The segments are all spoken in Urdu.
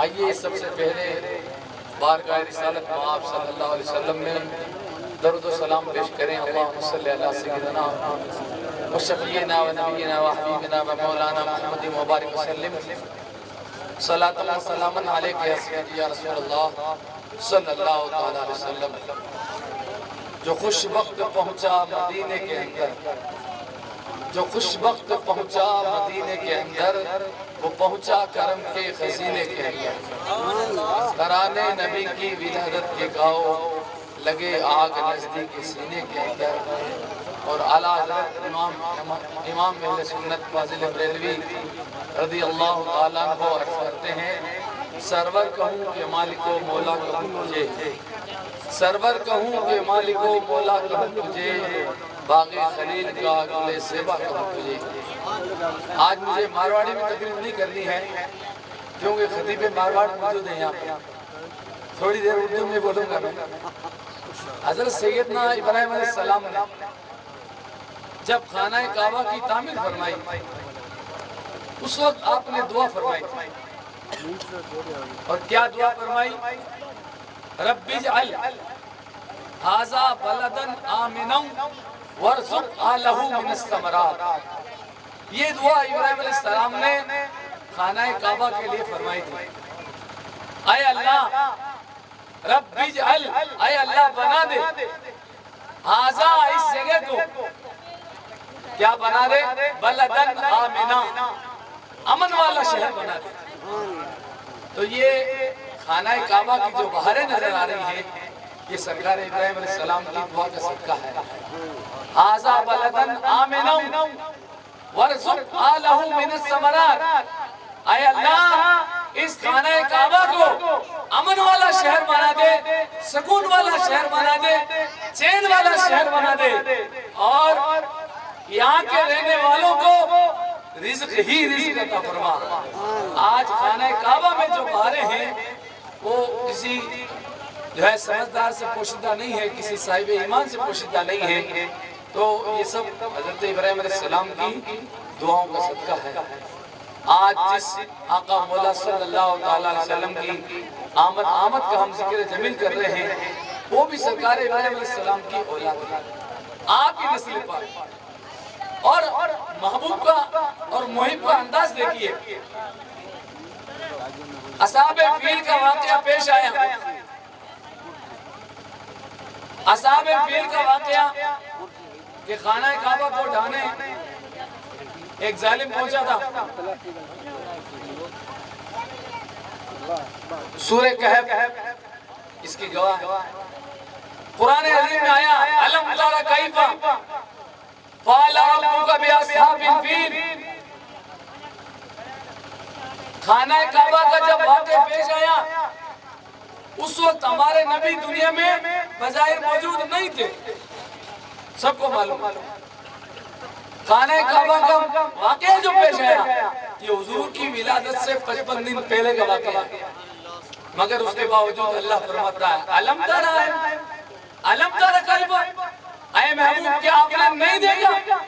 آئیے سب سے پہلے بارگاہ رسالت آپ صلی اللہ علیہ وسلم میں درود و سلام پیش کریں۔ اللہم صلی علی سیدنا و شفیعنا و نبینا و حبیبنا و مولانا محمد مبارک وسلم صلاۃ و سلام علیک یا سیدی یا رسول اللہ صلی اللہ علیہ وسلم۔ جو خوش وقت پہنچا مدینے کے اندر، جو خوش وقت پہنچا مدینے کے اندر، وہ پہنچا کرم کے خزینے کے اندر۔ ترانے نبی کی ولادت کے گاؤ لگے آگ نزدیک سینے کے اندر۔ اور اعلیٰ حضرت امام اہل سنت فاضل بریلوی رضی اللہ تعالیٰ عنہ عرض کرتے ہیں، سرور کہوں کہ مالک و مولا کہوں تجھے، سرور کہوں کہ مالک و مولا کہوں تجھے، باغ خلیل کا گل زیبا کہوں تجھے۔ آج مجھے مارواڑی میں تقریر نہیں کرنی ہے کیونکہ خطیب مارواڑ موجود ہیں یہاں پہ، تھوڑی دیر اردو میں بولوں گا میں۔ حضرت سیدنا ابراہیم علیہ السلام نے جب خانہ کعبہ کی تعمیر فرمائی، اس وقت آپ نے دعا فرمائی تھی، اور کیا دعا فرمائی؟ رب اجعل ھذا بلدا آمنا وارزق اہلہ من الثمرات۔ یہ دعا ابراہیم علیہ السلام نے خانہ کعبہ کے لیے فرمائی تھی۔ اے اللہ رب اجعل، اے اللہ بنا دے ھذا اس جگہ کو، کیا بنا دے؟ بلدن آمنا، امن والا شہر بنا دے۔ تو یہ خانہ کعبہ کی جو بہاریں نظر آ رہی ہیں، یہ سرکار ابراہیم علیہ السلام کی دعا کا صدقہ ہے۔ ھذا بلدن آمنا وارزق اہلہ من الثمرات۔ اے اللہ اس خانہ کعبہ کو امن والا شہر بنا دے، سکون والا شہر بنا دے، چین والا شہر بنا دے، اور یہاں کے رہنے والوں کو رزق ہی رزق عطا فرما۔ آج خانہ کعبہ میں جو بہاریں ہیں وہ کسی جو ہے سمجھدار سے پوشیدہ نہیں ہے، کسی صاحب ایمان سے پوشیدہ نہیں ہے، تو یہ سب حضرت ابراہیم علیہ السلام کی دعاؤں کا صدقہ ہے۔ آج جس آقا مولا صلی اللہ علیہ وسلم کی آمد کا ہم ذکر جمیل کر رہے ہیں، وہ بھی سرکار ابراہیم علیہ السلام کی اولاد ہے، آپ کی نسل پر۔ اور محبوب کا اور محب کا انداز دیکھیے۔ اصحاب فیل کا واقعہ پیش آیا، اصحاب فیل کا واقعہ کہ خانہ کعبہ کو ڈھانے ایک ظالم پہنچا تھا۔ سورہ کہف اس کی گواہ ہے۔ قرآن عظیم میں آیا الم تر کیف فعل ربک باصحاب الفیل۔ خانہ کعبہ کا جب واقعہ پیش آیا، اس وقت ہمارے نبی دنیا میں بظاہر موجود نہیں تھے، سب کو معلوم۔ خانہ کعبہ کا واقعہ جو پیش آیا یہ حضور کی ولادت سے 55 دن پہلے کا واقعہ ہے، مگر اس کے باوجود اللہ فرماتا ہے الم تر کیف، اے محبوب کیا آپ نے نہیں دیکھا؟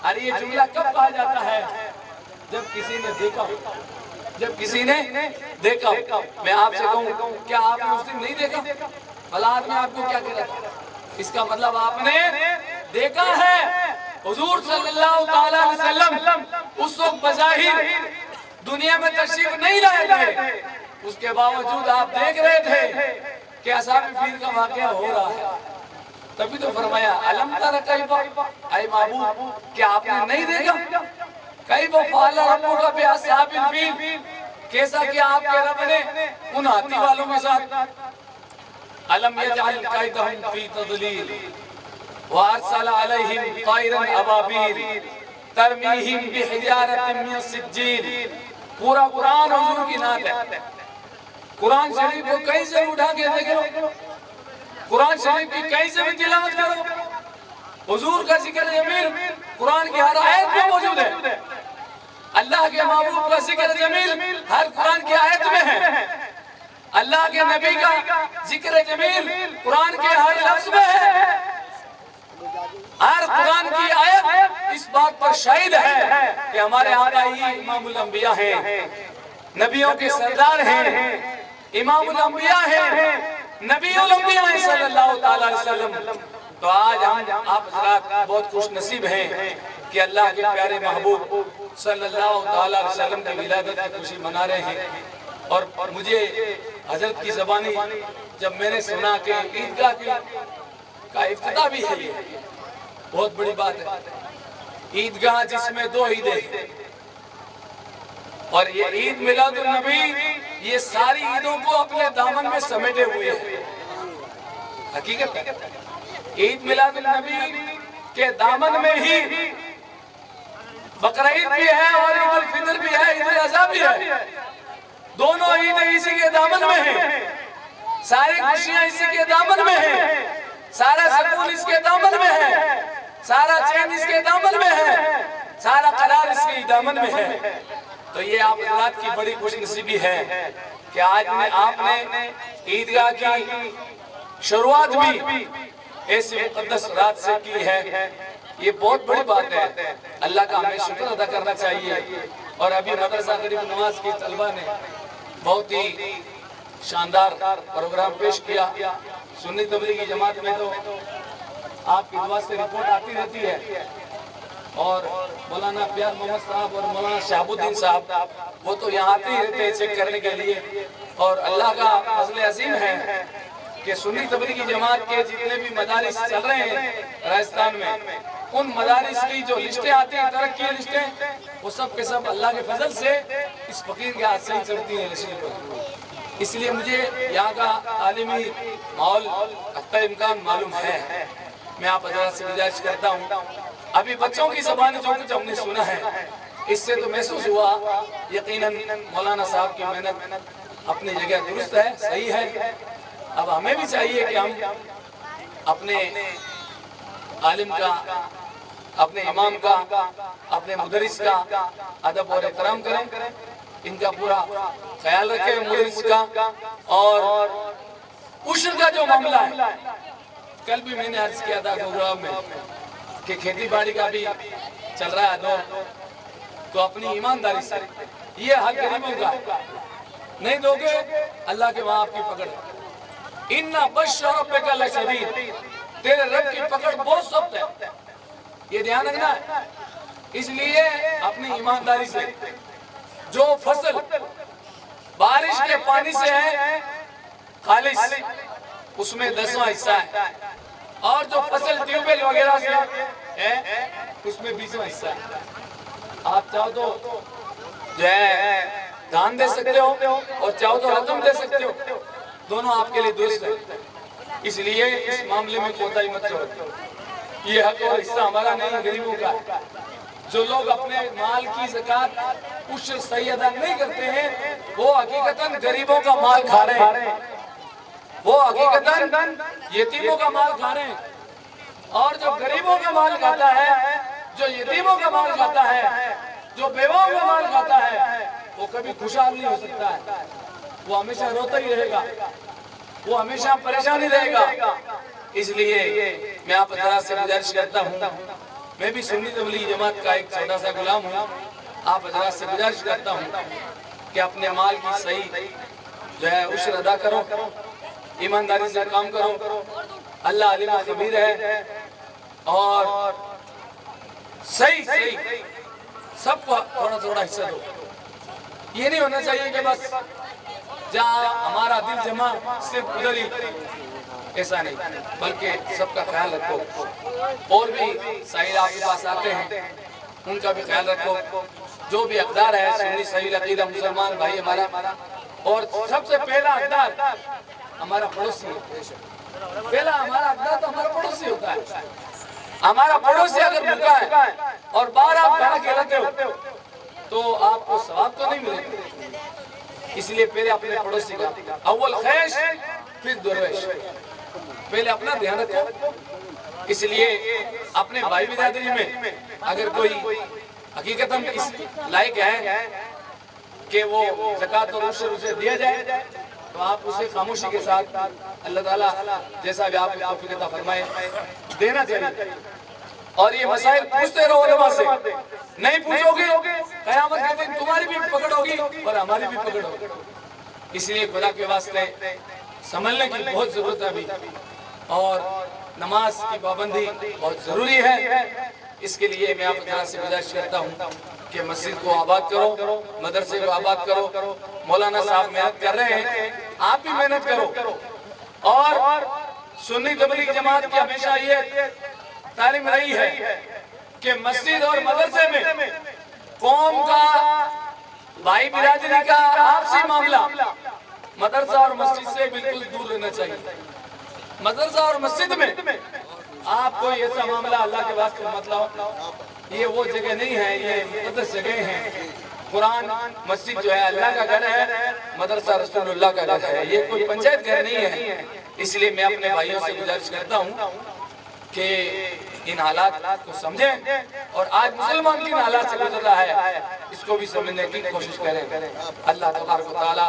ارے یہ جملہ کب کہا جاتا ہے؟ جب کسی نے دیکھا، جب کسی نے دیکھا۔ میں آپ سے کہوں کیا آپ نے اس دن نہیں دیکھا؟ فلاں آدمی آپ کو کیا کہہ رہا تھا؟ اس کا مطلب آپ نے دیکھا ہے۔ حضور صلی اللہ علیہ وسلم اس وقت بظاہر دنیا میں تشریف نہیں لائے تھے، اس کے باوجود آپ دیکھ رہے تھے کہ اصحاب فیل کا واقعہ ہو رہا ہے۔ تبھی تو فرمایا الم تر کیف، اے محبوب کیا آپ نے نہیں دیکھا؟ کیف فعل ربک باصحاب الفیل، کیسا کیا آپ کے رب نے ان ہاتھی والوں کے ساتھ۔ الم یجعل کیدہم فی تضلیل وارسل علیہم طیرا ابابیل ترمیہم بحجارۃ من سجیل۔ پورا قرآن حضور کی نعت ہے۔ قرآن شریف کو کہیں سے اٹھا کے دیکھو، قرآن شریف کی کہیں سے بھی تلاوت کرو، حضور کا ذکر جمیل قرآن کی ہر آیت میں موجود ہے۔ اللہ کے محبوب کا ذکر جمیل ہر قرآن کی آیت میں ہے۔ اللہ کے نبی کا ذکر جمیل قرآن کے ہر لفظ میں ہے۔ ہر قرآن کی آیت اس بات پر شاہد ہے کہ ہمارے آقا ہی امام الانبیاء ہیں۔ نبیوں کے سردار ہیں، امام الانبیاء ہیں، نبی الانبیاء ہیں صلی اللہ تعالیٰ علیہ وسلم۔ تو آج ہم آپ حضرات بہت خوش نصیب ہیں کہ اللہ کے پیارے محبوب صلی اللہ تعالیٰ علیہ وسلم کی ولادت کی خوشی منا رہے ہیں۔ اور مجھے حضرت کی زبانی جب میں نے سنا کہ عیدگاہ کا افتتاح بھی ہے، یہ بہت بڑی بات ہے۔ عیدگاہ جس میں 2 عیدیں، اور یہ عید میلاد النبی یہ ساری عیدوں کو اپنے دامن میں سمیٹے ہوئے ہیں۔ حقیقت ہے عید میلاد النبی کے دامن میں ہی بقرعید بھی ہے اور عید الفطر بھی ہے، عید الاضحیٰ بھی ہے، دونوں عیدیں اسی کے دامن میں ہیں، ساری خوشیاں اسی کے دامن میں ہیں، سارا سکون اس کے دامن میں ہے، سارا چین اس کے دامن میں ہے، سارا قرار اس کے دامن میں ہے۔ تو یہ آپ حضرات کی بڑی خوش نصیبی ہے کہ آج آپ نے عیدگاہ کی شروعات بھی ایسی مقدس رات سے کی ہے، یہ بہت بڑی بات ہے۔ اللہ کا ہمیں شکر ادا کرنا چاہیے۔ اور ابھی مدرسہ غریب نواز کی طلبہ نے بہت ہی شاندار پروگرام پیش کیا۔ سنی تبلیغی جماعت میں تو آپ کی دعا سے رپورٹ آتی رہتی ہے، اور مولانا پیار محمد صاحب اور مولانا شہاب الدین صاحب وہ تو یہاں آتے ہی رہتے ہیں چیک کرنے کے لیے۔ اور اللہ کا فضل عظیم ہے کہ سنی تبلیغی جماعت کے جتنے بھی مدارس چل رہے ہیں راجستھان میں، ان مدارس کی جو لسٹیں آتی ہیں ترقی لسٹیں، وہ سب کے سب اللہ کے فضل سے اس فقیر کے ہاتھ سے ہی چلتی ہیں نشین پر۔ اس لیے مجھے یہاں کا عالمی ماحول حتی امکان معلوم ہے۔ میں آپ حضرات سے گزارش کرتا ہوں، ابھی بچوں کی زبان جو کچھ ہم نے سنا ہے اس سے تو محسوس ہوا یقیناً مولانا صاحب کی محنت اپنی جگہ درست ہے، صحیح ہے۔ اب ہمیں بھی چاہیے کہ ہم اپنے عالم کا، اپنے امام کا، اپنے مدرس کا ادب اور احترام کریں، ان کا پورا خیال رکھیں مدرس کا۔ اور عشر کا جو معاملہ ہے، کل بھی میں نے عرض کیا تھا پروگرام میں کہ کھیتی باڑی کا بھی چل رہا ہے دور، تو اپنی ایمانداری سے یہ حق غریبوں کا نہیں دو گے، اللہ کے وہاں آپ کی پکڑ اِنَّ بَشَّ رَبِّكَ لَشَدِيدٌ، تیرے رب کی پکڑ بہت سخت ہے، یہ دھیان رکھنا ہے۔ اس لیے اپنی ایمانداری سے جو فصل بارش کے پانی سے ہے خالص، اس میں 10واں حصہ ہے، اور جو فصل ٹیوب ویل وغیرہ سے ہے اس میں 20واں حصہ ہے۔ آپ چاہو تو جو ہے دان دے سکتے ہو اور چاہو تو رقم دے سکتے ہو، دونوں آپ کے لیے درست ہے۔ اس لیے اس معاملے میں کوتاہی مت کرو، یہ حق اور حصہ ہمارا نہیں، غریبوں کا ہے۔ جو لوگ اپنے مال کی زکوٰۃ عشر صحیح ادا نہیں کرتے ہیں وہ حقیقتاً غریبوں کا مال کھا رہے ہیں، وہ حقیقتاً یتیموں کا مال کھا رہے ہیں۔ اور جو غریبوں کا مال کھاتا ہے، جو یتیموں کا مال کھاتا ہے، جو بیواؤں کا مال کھاتا ہے، وہ کبھی خوشحال نہیں ہو سکتا ہے، وہ ہمیشہ روتا ہی رہے گا، وہ ہمیشہ پریشانی رہے گا۔ اس لیے میں آپ حضرات سے گزارش کرتا ہوں، میں بھی سنی تبلیغی جماعت کا ایک چھوٹا سا غلام ہوں، آپ حضرات سے گزارش کرتا ہوں کہ اپنے مال کی صحیح جو ہے عشر ادا کرو، ایمانداری سے کام کرو، اللہ علیم و خبیر ہے، اور صحیح سب کو تھوڑا تھوڑا حصہ دو۔ یہ نہیں ہونا چاہیے کہ بس جہاں ہمارا دل جمع صرف ادھر ہی، ایسا نہیں، بلکہ سب کا خیال رکھو۔ اور بھی سائل آپ کے پاس آتے ہیں ان کا بھی خیال رکھو، جو بھی حقدار ہے سنی صحیح عقیدہ مسلمان بھائی ہمارا، اور سب سے پہلا حقدار ہمارا پڑوسی ہے۔ پہلا ہمارا حقدار تو ہمارا پڑوسی ہوتا ہے۔ ہمارا پڑوسی اگر بھوکا ہے اور باہر آپ کھانا کھلاتے ہو تو آپ کو ثواب تو نہیں ملے گا، اس لیے پہلے اپنے پڑوسی کا اول خیش پھر درویش، پہلے اپنا دھیان رکھو۔ اس لیے اپنے بھائی برادری میں اگر کوئی حقیقتاً اس لائق ہے کہ وہ زکوٰۃ اور عشر اسے دیا جائے تو آپ اسے خاموشی کے ساتھ اللہ تعالیٰ جیسا بھی آپ کو توفیق عطا فرمائے دینا چاہیے۔ اور یہ مسائل پوچھتے رہو علماء سے، نہیں پوچھو گے قیامت کے دن تمہاری بھی پکڑ ہوگی اور ہماری بھی پکڑ ہوگی. اس لیے خدا کے واسطے سنبھلنے کی بہت ضرورت ہے ابھی, اور نماز کی پابندی بہت ضروری ہے. اس کے لیے میں آپ حضرات سے گزارش کرتا ہوں کہ مسجد کو آباد کرو, مدرسے کو آباد کرو. مولانا صاحب محنت کر رہے ہیں, آپ بھی محنت کرو. اور سنی تبلیغ جماعت کی ہمیشہ یہ تعلیم رہی ہے کہ مسجد اور مدرسے میں قوم کا, بھائی برادری کا آپسی معاملہ مدرسہ اور مسجد سے بالکل دور رہنا چاہیے. مدرسہ اور مسجد میں آپ کوئی ایسا معاملہ اللہ کے واسطے مت لاؤ. یہ وہ جگہ نہیں ہے, یہ مقدس جگہ ہیں. قرآن مسجد جو ہے اللہ کا گھر ہے, مدرسہ رسول اللہ کا گھر ہے, یہ کوئی پنچایت گھر نہیں ہے. اس لیے میں اپنے بھائیوں سے گزارش کرتا ہوں کہ ان حالات کو سمجھیں, اور آج مسلمان کی حالات سے گزر رہا ہے اس کو بھی سمجھنے کی کوشش کریں. اللہ تبارک و تعالی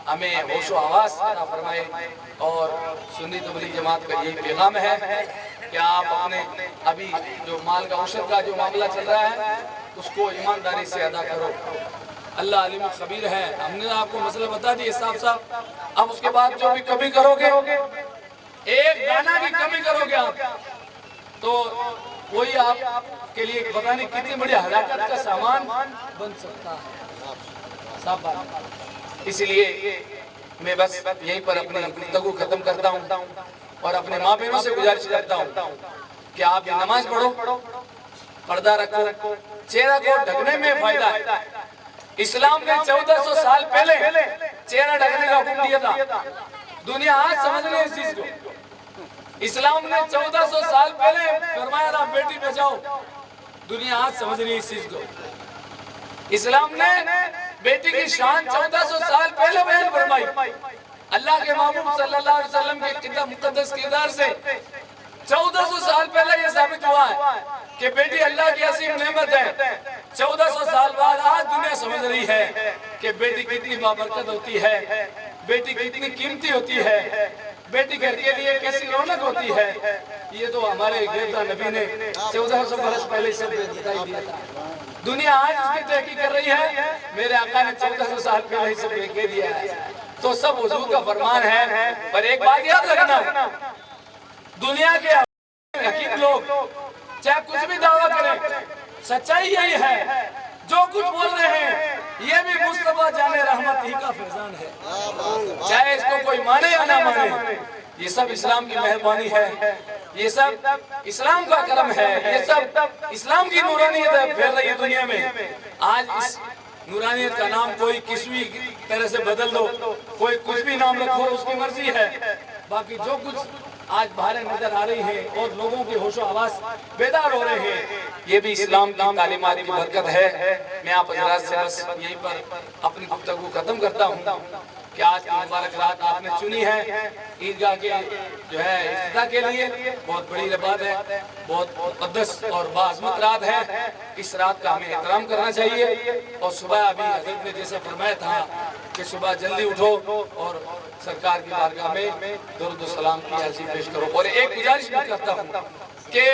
ہمیں ہوش و حواس عطا فرمائے. اور سنی تبلیغ جماعت کا یہی پیغام ہے کہ آپ اپنے ابھی جو مال کا عشر کا جو معاملہ چل رہا ہے اس کو ایمانداری سے ادا کرو. اللہ علیم خبیر ہے. ہم نے آپ کو مسئلہ بتا دیا صاف صاف. اب اس کے بعد جو بھی کمی کرو گے, ایک دانہ کی کمی کرو گے آپ, تو وہی آپ کے لیے پتہ نہیں کتنی بڑی ہلاکت کا سامان بن سکتا ہے. صاف بات. اس لیے میں بس یہیں پر اپنی گفتگو ختم کرتا ہوں اور اپنے ماں بہنوں سے گزارش کرتا ہوں کہ آپ یہ نماز پڑھو, پردہ رکھو. چہرہ کو ڈھکنے میں فائدہ ہے. اسلام نے 1400 سال پہلے چہرہ ڈھکنے کا حکم دیا تھا. دنیا آج سمجھ رہی ہے اس چیز کو. اسلام نے 1400 سال پہلے فرمایا تھا بیٹی بچاؤ. دنیا آج سمجھ رہی ہے اس چیز کو. اسلام نے بیٹی کی شان 1400 سال پہلے بیان فرمائی. اللہ کے محبوب صلی اللہ علیہ وسلم کے مقدس کردار سے 1400 سال پہلے یہ ثابت ہوا ہے کہ بیٹی اللہ کی عظیم نعمت ہے. 1400 سال بعد آج دنیا سمجھ رہی ہے کہ بیٹی کتنی بابرکت ہوتی ہے, بیٹی کتنی قیمتی ہوتی ہے, بیٹی گھر کے لیے کیسی رونق ہوتی ہے. یہ تو ہمارے گردہ نبی نے 1400 برس پہلے سے بتائی دیا تھا. دنیا آج اس کی تحقیق کر رہی ہے, میرے آقا نے 1400 سال پہلے سے کہہ دیا ہے. تو سب حضور کا فرمان ہے. پر ایک بات یاد رکھنا, دنیا کے حکیم لوگ چاہے کچھ بھی دعویٰ کریں, سچائی یہی ہے جو کچھ بول رہے ہیں یہ بھی مصطفیٰ جان رحمت ہی کا فیضان ہے. چاہے اس کو کوئی مانے یا نہ مانے, یہ سب اسلام کی مہربانی ہے, یہ سب اسلام کا کرم ہے, یہ سب اسلام کی نورانیت پھیل رہی ہے دنیا میں. آج اس نورانیت کا نام کوئی کسی بھی طرح سے بدل دو, کوئی کچھ بھی نام رکھو, اس کی مرضی ہے. باقی جو کچھ آج باہر نظر آ رہی ہے اور لوگوں کے ہوش و حواس بیدار ہو رہے ہیں, یہ بھی اسلام کی تعلیمات کی برکت ہے. میں آپ حضرات سے بس یہیں پر اپنی گفتگو ختم کرتا ہوں کہ آج کی مبارک رات آپ نے چنی ہے عیدگاہ کے جو ہے افتتاح کے لیے. بہت بڑی بات ہے, بہت مقدس اور باعظمت رات ہے. اس رات کا ہمیں احترام کرنا چاہیے. اور صبح ابھی حضرت نے جیسے فرمایا تھا کہ صبح جلدی اٹھو اور سرکار کی بارگاہ میں درود و سلام کی عرضی پیش کرو. اور ایک گزارش بھی کرتا ہوں کہ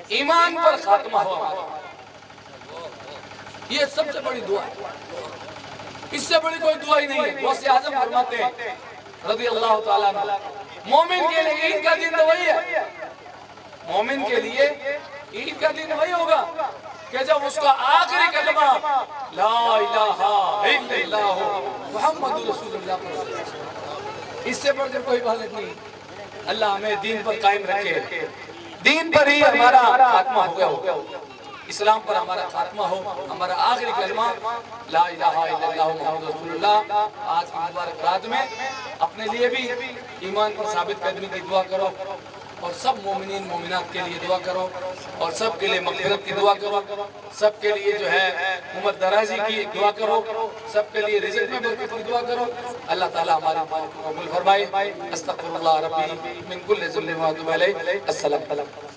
ایمان پر خاتمہ ہو ہمارا, یہ سب سے بڑی دعا ہے. اس سے بڑی کوئی دعا ہی نہیں ہے. غوث اعظم فرماتے ہیں رضی اللہ تعالیٰ عنہ, مومن کے لیے عید کا دن تو وہی ہے. مومن کے لیے عید کا دن وہی ہوگا کہ جب اس کا آخری کلمہ لا الہ الا اللہ محمد رسول اللہ, اس سے بڑھ کر کوئی بات نہیں. اللہ ہمیں دین پر قائم رکھے, دین پر ہی ہمارا خاتمہ ہو, اسلام پر ہمارا خاتمہ ہو. ہمارا آخری کلمہ لا الہ الا اللہ محمد رسول اللہ. آج کی مبارک رات میں اپنے لیے بھی ایمان پر ثابت قدمی کی دعا کرو, اور سب مومنین مومنات کے لیے دعا کرو, اور سب کے لیے مغفرت کی دعا کرو, سب کے لیے جو ہے عمر درازی کی دعا کرو, سب کے لیے رزق میں برکت کی دعا کرو. اللہ تعالیٰ ہمارے دعا کو قبول فرمائے. استغفر اللہ ربی من کل ذنب و اتوب الیہ. السلام علیکم.